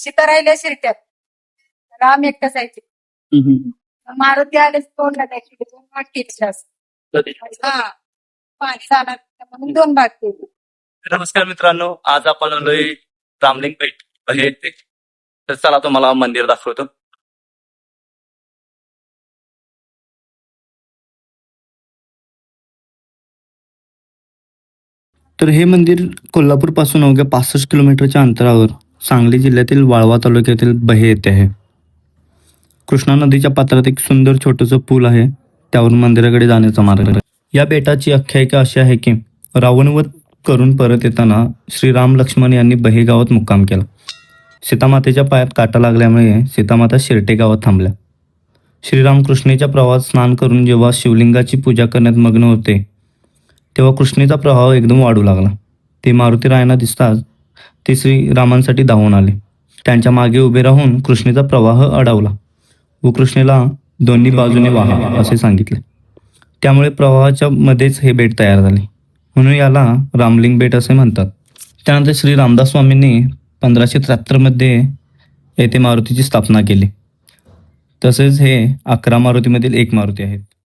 सीता राहिल्या शिरट्यात राम एकटाच आहे ते. मारुती आले दोन नद्याची दोन भाग केले हा पाणी जाणार म्हणून दोन भाग केले. नमस्कार मित्रांनो, आज आपण आलोय रामलिंग पेठ हे येथे. तर चला तुम्हाला मंदिर दाखवतो. तर हे मंदिर कोल्हापूर पासून अवघ्या 65 किलोमीटरच्या अंतरावर सांगली जिल्ह्यातील वाळवा तालुक्यातील बहे येथे आहे. कृष्णा नदीच्या पात्रात एक सुंदर छोटंसं पूल आहे, त्यावरून मंदिराकडे जाण्याचा मार्ग आहे. या बेटाची आख्यायिका अशी आहे की रावणवध करून परत येताना श्रीराम लक्ष्मण यांनी बहे गावात मुक्काम केला. सीतामातेच्या पायात काटा लागल्यामुळे सीतामाता शिरटे गावात थांबल्या. श्रीराम कृष्णेच्या प्रवाहात स्नान करून जेव्हा शिवलिंगाची पूजा करण्यात मग्न होते तेव्हा कृष्णेचा प्रवाह एकदम वाढू लागला. ते मारुतीरायांना दिसताच ते श्रीरामांसाठी धावून आले. त्यांच्या मागे उभे राहून कृष्णेचा प्रवाह अडवला व कृष्णेला दोन्ही बाजूने वाहा असे सांगितले. त्यामुळे प्रवाहाच्या मध्येच हे बेट तयार झाले, म्हणून याला रामलिंग बेट असे म्हणतात. त्यानंतर श्री रामदास स्वामींनी 1573 मध्ये येथे मारुतीची स्थापना केली. तसेच हे 11 मारुतीमधील एक मारुती आहेत.